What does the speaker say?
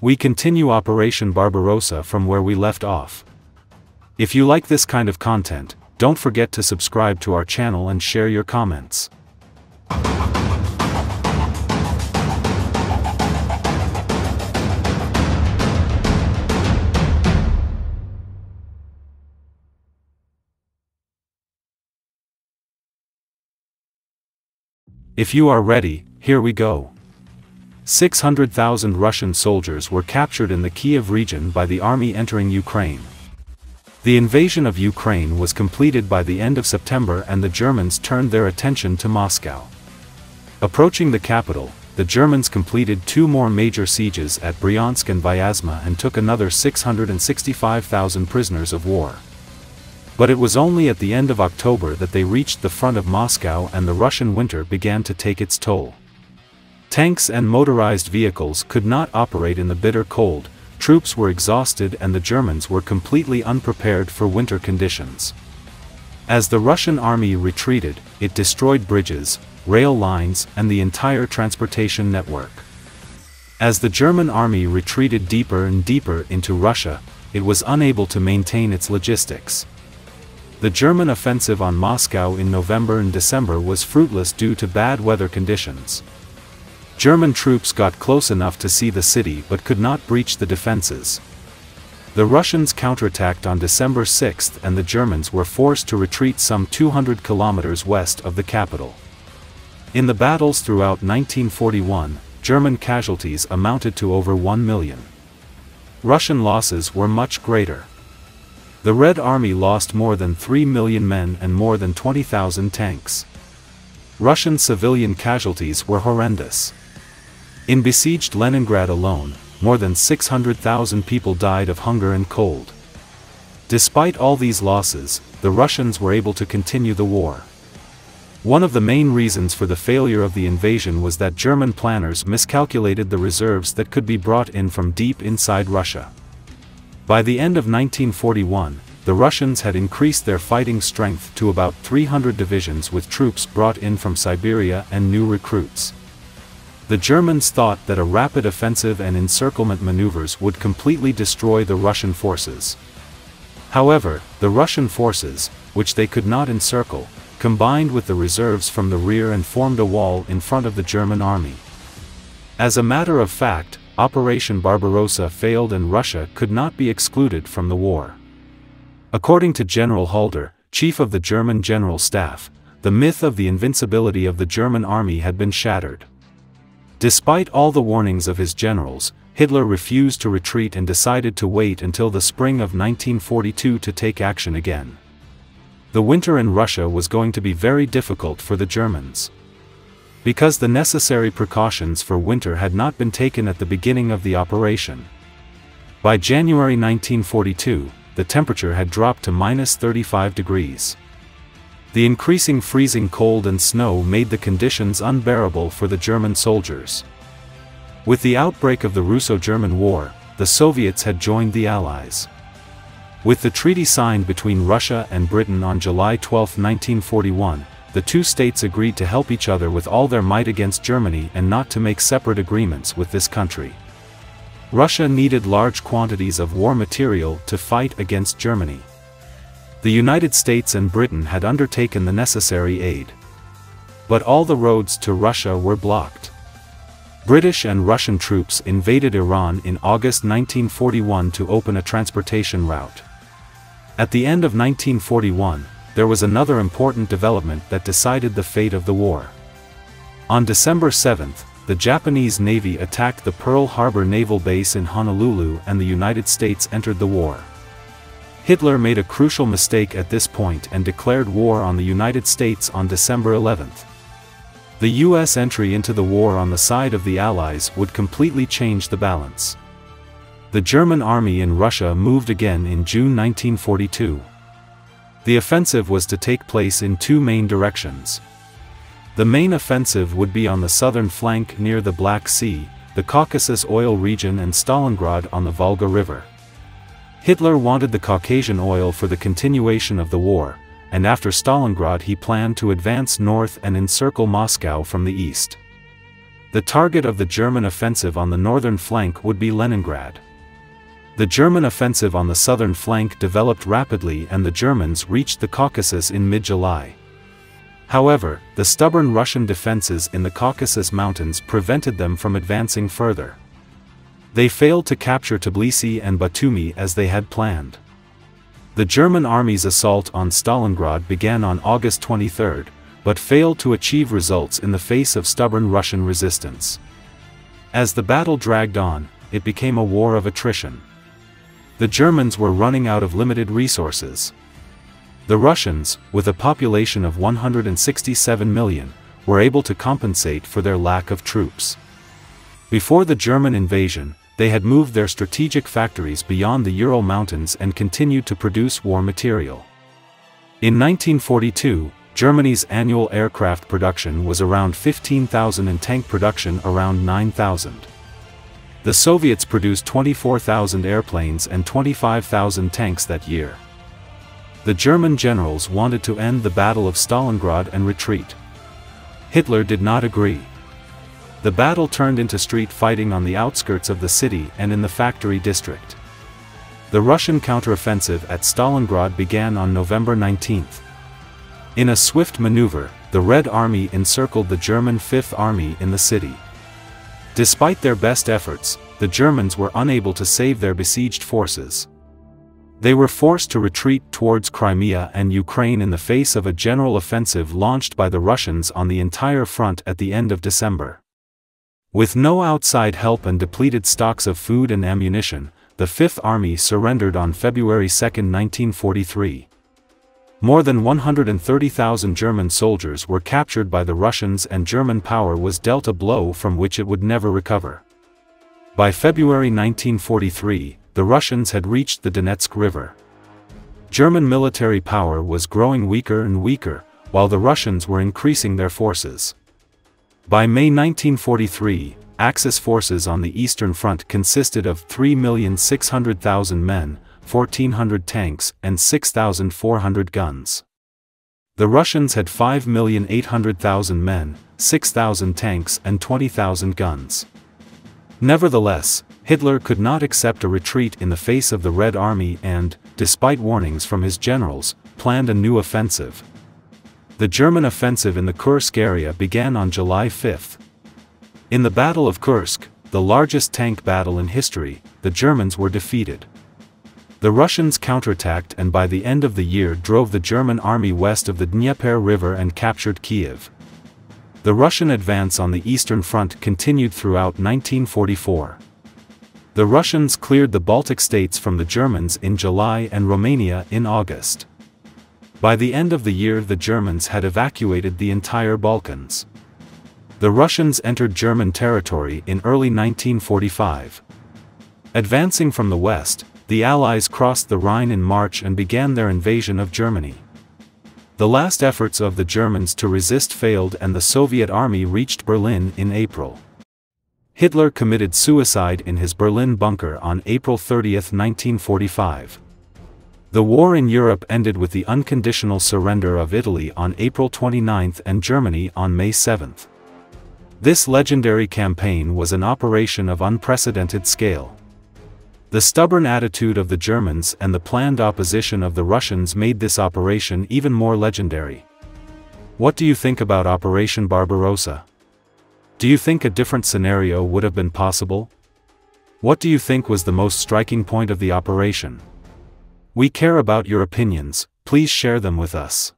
We continue Operation Barbarossa from where we left off. If you like this kind of content, don't forget to subscribe to our channel and share your comments. If you are ready, here we go. 600,000 Russian soldiers were captured in the Kiev region by the army entering Ukraine. The invasion of Ukraine was completed by the end of September and the Germans turned their attention to Moscow. Approaching the capital, the Germans completed two more major sieges at Bryansk and Vyazma and took another 665,000 prisoners of war. But it was only at the end of October that they reached the front of Moscow and the Russian winter began to take its toll. Tanks and motorized vehicles could not operate in the bitter cold, troops were exhausted and the Germans were completely unprepared for winter conditions. As the Russian army retreated, it destroyed bridges, rail lines, and the entire transportation network. As the German army retreated deeper and deeper into Russia, it was unable to maintain its logistics. The German offensive on Moscow in November and December was fruitless due to bad weather conditions. German troops got close enough to see the city but could not breach the defenses. The Russians counterattacked on December 6th and the Germans were forced to retreat some 200 kilometers west of the capital. In the battles throughout 1941, German casualties amounted to over 1 million. Russian losses were much greater. The Red Army lost more than 3 million men and more than 20,000 tanks. Russian civilian casualties were horrendous. In besieged Leningrad alone, more than 600,000 people died of hunger and cold. Despite all these losses, the Russians were able to continue the war. One of the main reasons for the failure of the invasion was that German planners miscalculated the reserves that could be brought in from deep inside Russia. By the end of 1941, the Russians had increased their fighting strength to about 300 divisions with troops brought in from Siberia and new recruits. The Germans thought that a rapid offensive and encirclement maneuvers would completely destroy the Russian forces. However, the Russian forces, which they could not encircle, combined with the reserves from the rear and formed a wall in front of the German army. As a matter of fact, Operation Barbarossa failed and Russia could not be excluded from the war. According to General Halder, chief of the German General Staff, the myth of the invincibility of the German army had been shattered. Despite all the warnings of his generals, Hitler refused to retreat and decided to wait until the spring of 1942 to take action again. The winter in Russia was going to be very difficult for the Germans. Because the necessary precautions for winter had not been taken at the beginning of the operation. By January 1942, the temperature had dropped to -35 degrees. The increasing freezing cold and snow made the conditions unbearable for the German soldiers. With the outbreak of the Russo-German War, the Soviets had joined the Allies. With the treaty signed between Russia and Britain on July 12, 1941, the two states agreed to help each other with all their might against Germany and not to make separate agreements with this country. Russia needed large quantities of war material to fight against Germany. The United States and Britain had undertaken the necessary aid. But all the roads to Russia were blocked. British and Russian troops invaded Iran in August 1941 to open a transportation route. At the end of 1941, there was another important development that decided the fate of the war. On December 7th, the Japanese Navy attacked the Pearl Harbor Naval Base in Honolulu and the United States entered the war. Hitler made a crucial mistake at this point and declared war on the United States on December 11th. The US entry into the war on the side of the Allies would completely change the balance. The German army in Russia moved again in June 1942. The offensive was to take place in two main directions. The main offensive would be on the southern flank near the Black Sea, the Caucasus oil region and Stalingrad on the Volga River. Hitler wanted the Caucasian oil for the continuation of the war, and after Stalingrad he planned to advance north and encircle Moscow from the east. The target of the German offensive on the northern flank would be Leningrad. The German offensive on the southern flank developed rapidly and the Germans reached the Caucasus in mid-July. However, the stubborn Russian defenses in the Caucasus Mountains prevented them from advancing further. They failed to capture Tbilisi and Batumi as they had planned. The German army's assault on Stalingrad began on August 23, but failed to achieve results in the face of stubborn Russian resistance. As the battle dragged on, it became a war of attrition. The Germans were running out of limited resources. The Russians, with a population of 167 million, were able to compensate for their lack of troops. Before the German invasion, they had moved their strategic factories beyond the Ural Mountains and continued to produce war material. In 1942, Germany's annual aircraft production was around 15,000 and tank production around 9,000. The Soviets produced 24,000 airplanes and 25,000 tanks that year. The German generals wanted to end the Battle of Stalingrad and retreat. Hitler did not agree. The battle turned into street fighting on the outskirts of the city and in the factory district. The Russian counteroffensive at Stalingrad began on November 19. In a swift maneuver, the Red Army encircled the German Fifth Army in the city. Despite their best efforts, the Germans were unable to save their besieged forces. They were forced to retreat towards Crimea and Ukraine in the face of a general offensive launched by the Russians on the entire front at the end of December. With no outside help and depleted stocks of food and ammunition, the Fifth Army surrendered on February 2, 1943. More than 130,000 German soldiers were captured by the Russians and German power was dealt a blow from which it would never recover. By February 1943, the Russians had reached the Donetsk River. German military power was growing weaker and weaker, while the Russians were increasing their forces. By May 1943, Axis forces on the Eastern Front consisted of 3,600,000 men, 1,400 tanks, and 6,400 guns. The Russians had 5,800,000 men, 6,000 tanks, and 20,000 guns. Nevertheless, Hitler could not accept a retreat in the face of the Red Army and, despite warnings from his generals, planned a new offensive. The German offensive in the Kursk area began on July 5. In the Battle of Kursk, the largest tank battle in history, the Germans were defeated. The Russians counterattacked and by the end of the year drove the German army west of the Dnieper River and captured Kiev. The Russian advance on the Eastern Front continued throughout 1944. The Russians cleared the Baltic states from the Germans in July and Romania in August. By the end of the year the Germans had evacuated the entire Balkans. The Russians entered German territory in early 1945. Advancing from the west, the Allies crossed the Rhine in March and began their invasion of Germany. The last efforts of the Germans to resist failed and the Soviet army reached Berlin in April. Hitler committed suicide in his Berlin bunker on April 30, 1945. The war in Europe ended with the unconditional surrender of Italy on April 29 and Germany on May 7. This legendary campaign was an operation of unprecedented scale. The stubborn attitude of the Germans and the planned opposition of the Russians made this operation even more legendary. What do you think about Operation Barbarossa? Do you think a different scenario would have been possible? What do you think was the most striking point of the operation? We care about your opinions, please share them with us.